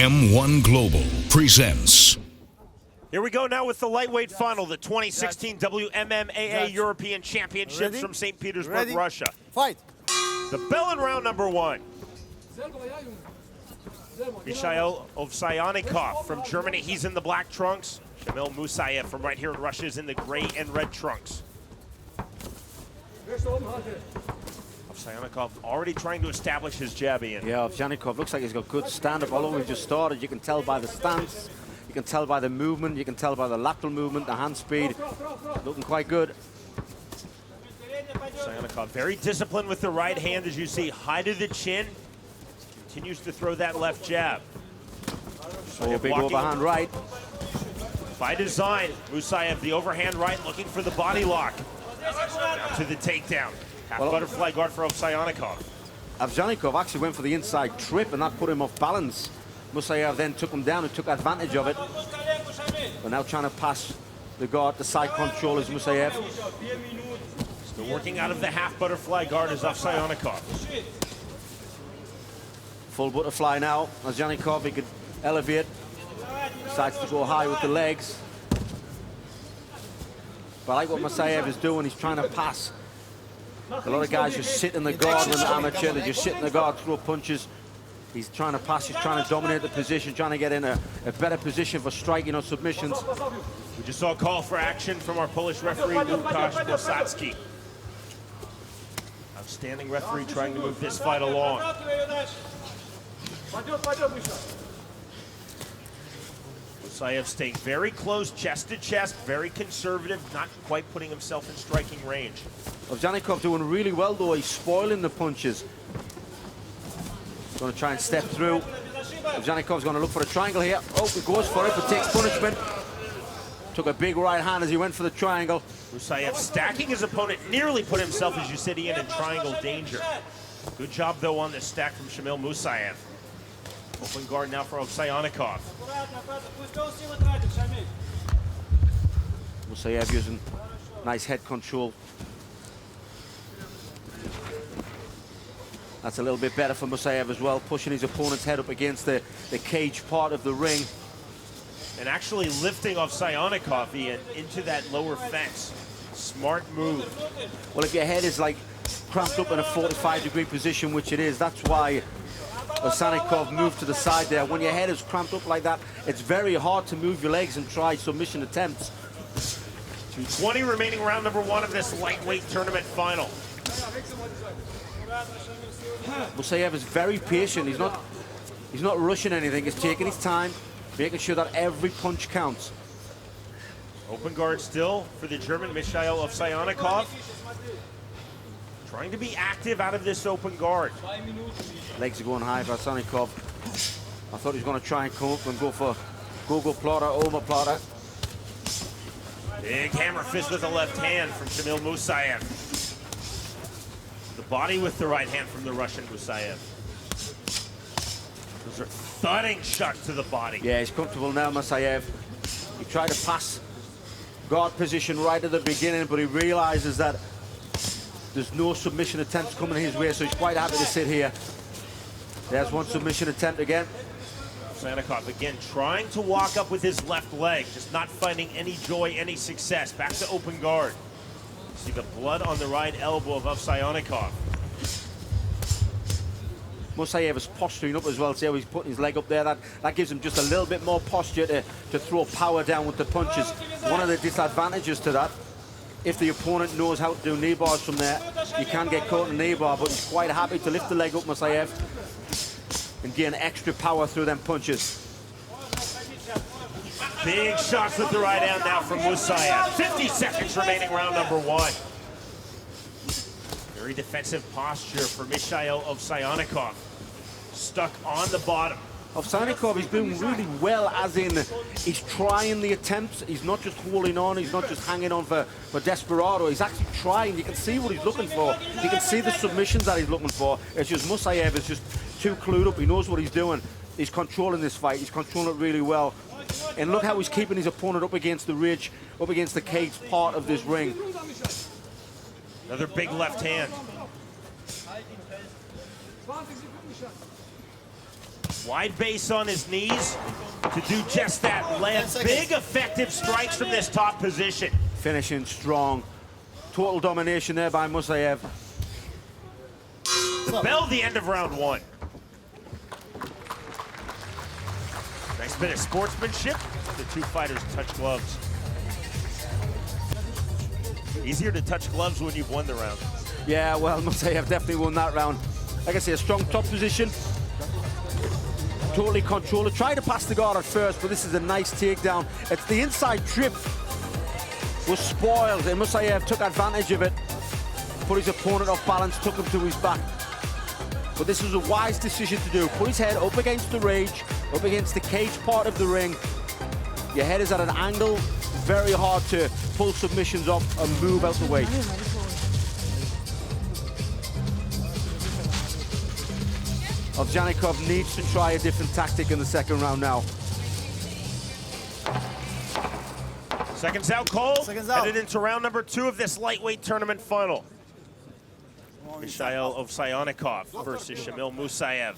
M1 Global presents. Here we go now with the lightweight final, the 2016 WMMAA European Championships from St. Petersburg, Russia. Fight. The bell in round number one. Michel Ovsyannikov from Germany, he's in the black trunks. Shamil Musaev from right here in Russia is in the gray and red trunks. Ovsyannikov already trying to establish his jab in. Yeah, Ovsyannikov looks like he's got good stand-up, although we've just started. You can tell by the stance, you can tell by the movement, you can tell by the lateral movement, the hand speed. Looking quite good. Ovsyannikov very disciplined with the right hand, as you see, high to the chin. Continues to throw that left jab. Oh, big overhand right. By design, Musaev, the overhand right, looking for the body lock. Now to the takedown. Half butterfly guard for Ovsyannikov. Ovsyannikov actually went for the inside trip, and that put him off balance. Musaev then took him down and took advantage of it. But now trying to pass the guard, the side control is Musaev. Still working out of the half butterfly guard is Ovsyannikov. Full butterfly now. Ovsyannikov, he could elevate. Decides to go high with the legs. But I like what Musaev is doing. He's trying to pass. A lot of guys just sit in the guard when they're amateur. They just sit in the guard, throw punches. He's trying to pass. He's trying to dominate the position, trying to get in a better position for striking or submissions. We just saw a call for action from our Polish referee, Łukasz Bosacki. Outstanding referee trying to move this fight along. Musaev staying very close, chest to chest, very conservative, not quite putting himself in striking range. Ovsyannikov doing really well though, he's spoiling the punches. Going to try and step through. Ovsyannikov's going to look for a triangle here. Oh, he goes for it, but takes punishment. Took a big right hand as he went for the triangle. Musaev stacking his opponent, nearly put himself, as you said, in triangle danger. Good job though on this stack from Shamil Musaev. Open guard now for Ovsyannikov. Musaev using nice head control. That's a little bit better for Musaev as well, pushing his opponent's head up against the cage part of the ring. And actually lifting Ovsyannikov into that lower fence. Smart move. Well, if your head is like cramped up in a 45-degree position, which it is, that's why Ovsyannikov moved to the side there. When your head is cramped up like that, it's very hard to move your legs and try submission attempts. 2:20 remaining, round number one of this lightweight tournament final. Musaev is very patient. He's not rushing anything. He's taking his time, making sure that every punch counts. Open guard still for the German Michel Ovsyannikov. Trying to be active out of this open guard. Legs are going high for Ovsyannikov. I thought he was going to try and come up and go for Gogo Plotter, Omoplata. Big hammer fist with the left hand from Shamil Musaev. The body with the right hand from the Russian Musaev. Those are thudding shots to the body. Yeah, he's comfortable now, Musaev. He tried to pass guard position right at the beginning, but he realizes that there's no submission attempts coming his way, so he's quite happy to sit here. There's one submission attempt again. Ovsyannikov again trying to walk up with his left leg, just not finding any joy, any success. Back to open guard. See the blood on the right elbow of Ovsyannikov. Musaev is posturing up as well. See how he's putting his leg up there? That gives him just a little bit more posture to throw power down with the punches. One of the disadvantages to that, if the opponent knows how to do knee bars from there, you can get caught in a knee bar, but he's quite happy to lift the leg up, Musaev, and gain extra power through them punches. Big shots with the right hand now from Musaev. 50 seconds remaining, round number one. Very defensive posture for Michel Ovsyannikov. Stuck on the bottom. Ovsyannikov is doing really well, as in he's trying the attempts. He's not just holding on, he's not just hanging on for desperado. He's actually trying. You can see what he's looking for. You can see the submissions that he's looking for. It's just Musaev is just too clued up. He knows what he's doing. He's controlling this fight. He's controlling it really well. And look how he's keeping his opponent up against the ridge, up against the cage part of this ring. Another big left hand. Wide base on his knees to do just that. Land big, effective strikes from this top position. Finishing strong. Total domination there by Musaev. Bell the end of round one. Nice bit of sportsmanship. The two fighters touch gloves. Easier to touch gloves when you've won the round. Yeah, well, Musaev definitely won that round. Like I say, a strong top position. Totally controlled. Tried to pass the guard at first, but this is a nice takedown. It's the inside trip was spoiled, and Musaev took advantage of it. Put his opponent off balance, took him to his back. But this was a wise decision to do. Put his head up against the rage, up against the cage part of the ring. Your head is at an angle, very hard to pull submissions up and move out the way. Ovsyannikov needs to try a different tactic in the second round now. Seconds out, Cole. Seconds out. Headed into round number 2 of this lightweight tournament final. Michel Ovsyannikov versus Shamil Musaev.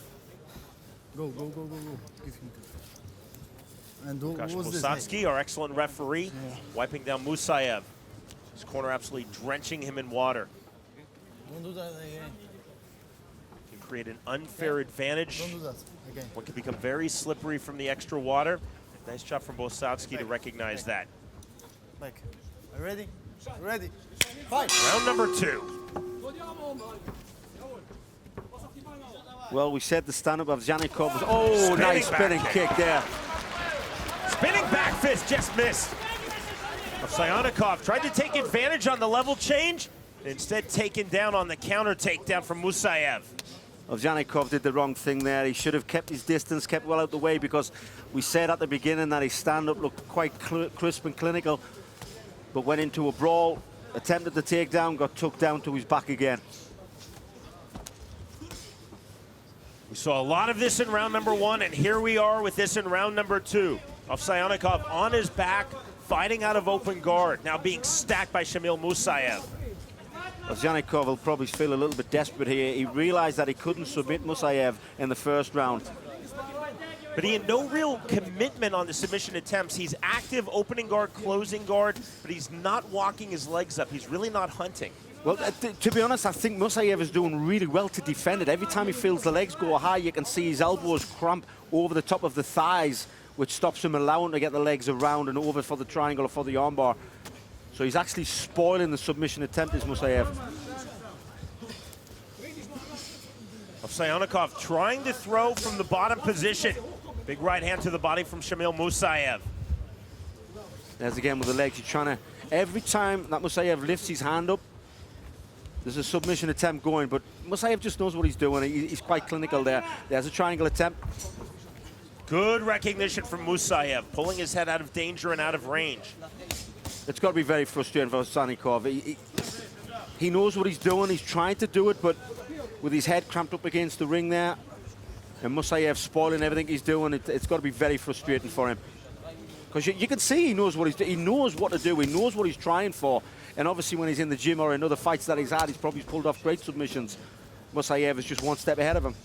Go. Give him. And Lukasz who's this? Posadzki, our excellent referee, wiping down Musaev. His corner absolutely drenching him in water. Don't do that again. Can create an unfair advantage. Don't do that again. One can become very slippery from the extra water. Nice job from Posadzki to recognize that. Back. Are you ready? Ready. Fight. Round number 2. Well, we said the stand-up of Ovsyannikov was... Oh, nice spinning kick there. Spinning back fist just missed. Ovsyannikov tried to take advantage on the level change, instead taken down on the counter takedown from Musaev. Ovsyannikov did the wrong thing there. He should have kept his distance, kept well out the way, because we said at the beginning that his stand-up looked quite crisp and clinical, but went into a brawl, attempted the takedown, got took down to his back again. We saw a lot of this in round number 1, and here we are with this in round number 2. Ovsyannikov on his back, fighting out of open guard, now being stacked by Shamil Musaev. Ovsyannikov will probably feel a little bit desperate here. He realized that he couldn't submit Musaev in the first round. But he had no real commitment on the submission attempts. He's active, opening guard, closing guard, but he's not walking his legs up. He's really not hunting. Well, to be honest, I think Musaev is doing really well to defend it. Every time he feels the legs go high, you can see his elbows cramp over the top of the thighs, which stops him allowing to get the legs around and over for the triangle or for the armbar. So he's actually spoiling the submission attempt, is Musaev. Ovsyannikov trying to throw from the bottom position. Big right hand to the body from Shamil Musaev. There's again with the legs. You're trying to, every time that Musaev lifts his hand up, there's a submission attempt going, but Musaev just knows what he's doing. He's quite clinical there. There's a triangle attempt. Good recognition from Musaev, pulling his head out of danger and out of range. It's got to be very frustrating for Ovsyannikov. He knows what he's doing. He's trying to do it, but with his head cramped up against the ring there, and Musaev spoiling everything he's doing, it's got to be very frustrating for him. Because you can see he knows what he's doing. He knows what to do. He knows what he's trying for. And obviously when he's in the gym or in other fights that he's had, he's probably pulled off great submissions. Musaev is just one step ahead of him.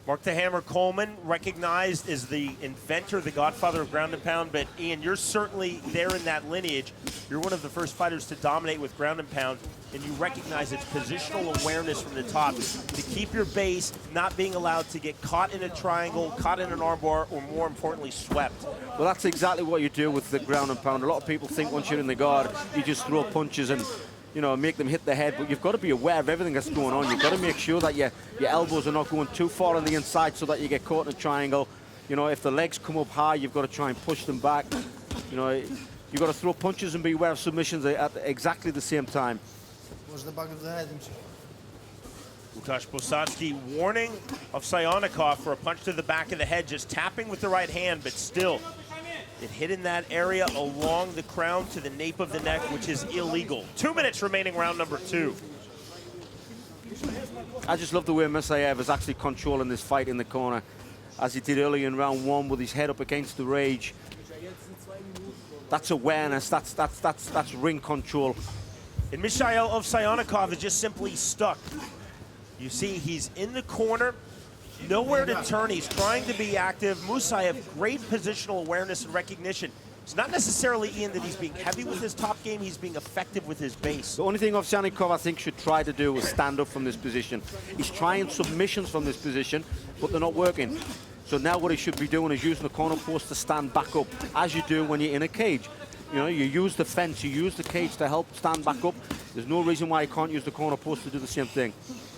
Mark the Hammer Coleman, recognized as the inventor, the godfather of ground and pound, but Ian, you're certainly there in that lineage. You're one of the first fighters to dominate with ground and pound, and you recognize its positional awareness from the top to keep your base, not being allowed to get caught in a triangle, caught in an armbar, or more importantly, swept. Well, that's exactly what you do with the ground and pound. A lot of people think once you're in the guard, you just throw punches and, you know, make them hit the head, but you've got to be aware of everything that's going on. You've got to make sure that your elbows are not going too far on the inside so that you get caught in a triangle. You know, if the legs come up high, you've got to try and push them back. You know, you've got to throw punches and be aware of submissions at exactly the same time. Push the back of the head. Lukasz Posadzki warning Ovsyannikov for a punch to the back of the head, just tapping with the right hand, but still, it hit in that area along the crown to the nape of the neck, which is illegal. 2 minutes remaining, round number 2. I just love the way Musaev is actually controlling this fight in the corner, as he did earlier in round 1 with his head up against the rage. That's awareness, that's ring control. And Michel Ovsyannikov is just simply stuck. You see, he's in the corner. Nowhere to turn. He's trying to be active. Musaev, great positional awareness and recognition. It's not necessarily, Ian, that he's being heavy with his top game. He's being effective with his base. The only thing Ovsyannikov, I think, should try to do is stand up from this position. He's trying submissions from this position, but they're not working. So now what he should be doing is using the corner post to stand back up, as you do when you're in a cage. You know, you use the fence, you use the cage to help stand back up. There's no reason why you can't use the corner post to do the same thing.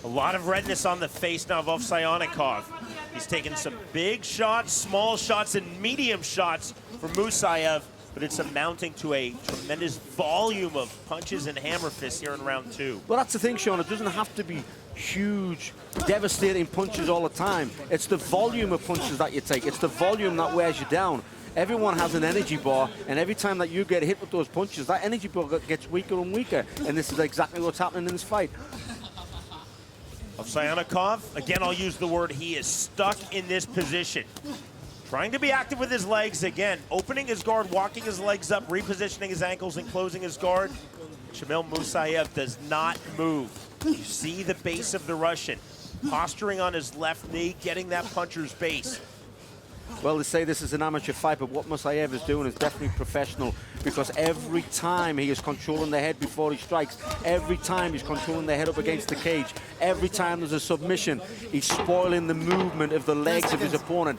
A lot of redness on the face now of Ovsyannikov. He's taken some big shots, small shots, and medium shots from Musaev, but it's amounting to a tremendous volume of punches and hammer fists here in round two. Well, that's the thing, Sean. It doesn't have to be huge, devastating punches all the time. It's the volume of punches that you take. It's the volume that wears you down. Everyone has an energy bar, and every time that you get hit with those punches, that energy bar gets weaker and weaker, and this is exactly what's happening in this fight. Ovsyannikov, again, I'll use the word, he is stuck in this position. Trying to be active with his legs, again, opening his guard, walking his legs up, repositioning his ankles and closing his guard. Shamil Musaev does not move. You see the base of the Russian, posturing on his left knee, getting that puncher's base. Well, they say this is an amateur fight, but what Musaev is doing is definitely professional, because every time he is controlling the head before he strikes, every time he's controlling the head up against the cage, every time there's a submission, he's spoiling the movement of the legs of his opponent.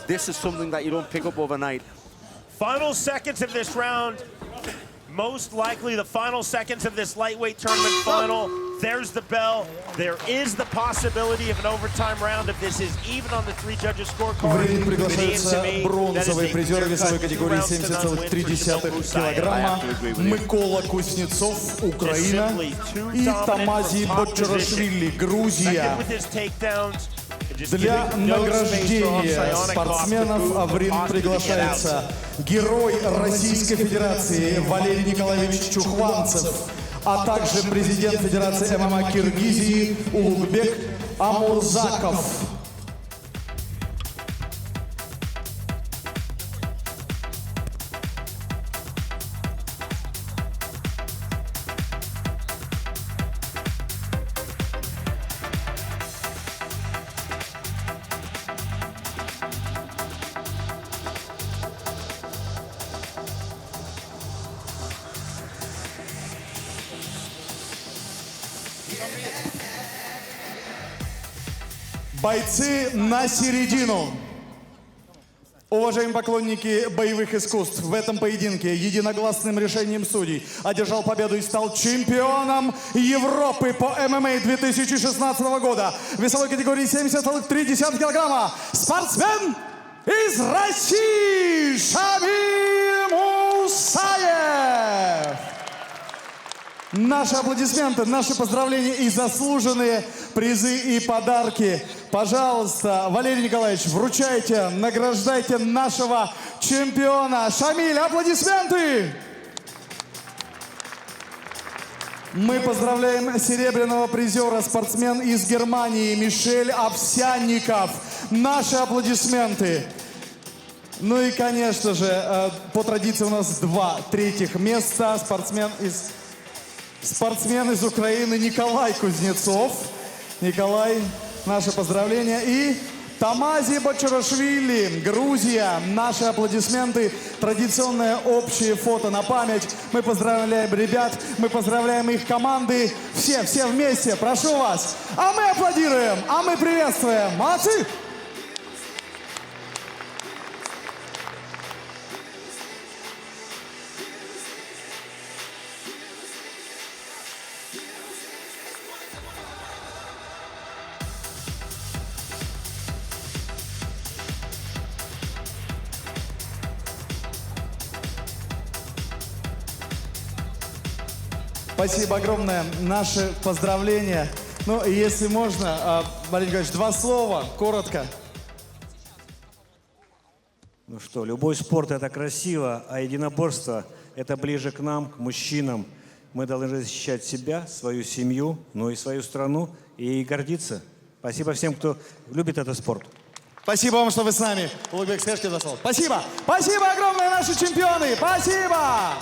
This is something that you don't pick up overnight. Final seconds of this round. Most likely the final seconds of this lightweight tournament final. There's the bell. There is the possibility of an overtime round if this is even on the three judges scorecard. В ринг приглашаются бронзовые призеры весовой категории 70,3 килограмма Микола Кузнецов, Украина, и Тамази Бочарашвили, Грузия. Для награждения спортсменов в ринг приглашается герой Российской Федерации Валерий Николаевич Чухванцев, а также президент Федерации ММА Киргизии Улугбек Амурзаков. Бойцы на середину. Уважаемые поклонники боевых искусств, в этом поединке единогласным решением судей одержал победу и стал чемпионом Европы по ММА 2016 года. В весовой категории 70,3 килограмма. Спортсмен из России Шамиль Мусаев. Наши аплодисменты, наши поздравления и заслуженные призы и подарки. Пожалуйста, Валерий Николаевич, вручайте, награждайте нашего чемпиона. Шамиль, аплодисменты! Мы поздравляем серебряного призера, спортсмен из Германии Мишель Овсянников. Наши аплодисменты. Ну и, конечно же, по традиции у нас 2 третьих места. Спортсмен из Украины Николай Кузнецов. Николай, наши поздравления. И Тамази Бочарашвили, Грузия. Наши аплодисменты. Традиционное общее фото на память. Мы поздравляем ребят, мы поздравляем их команды. Все вместе, прошу вас. А мы аплодируем, а мы приветствуем. Молодцы! Спасибо огромное. Наши поздравления. Ну, если можно, Валерий Николаевич, 2 слова, коротко. Ну что, любой спорт – это красиво, а единоборство – это ближе к нам, к мужчинам. Мы должны защищать себя, свою семью, ну и свою страну, и гордиться. Спасибо всем, кто любит этот спорт. Спасибо вам, что вы с нами. Улугбек, скажите 2 слова. Спасибо. Спасибо огромное, наши чемпионы. Спасибо.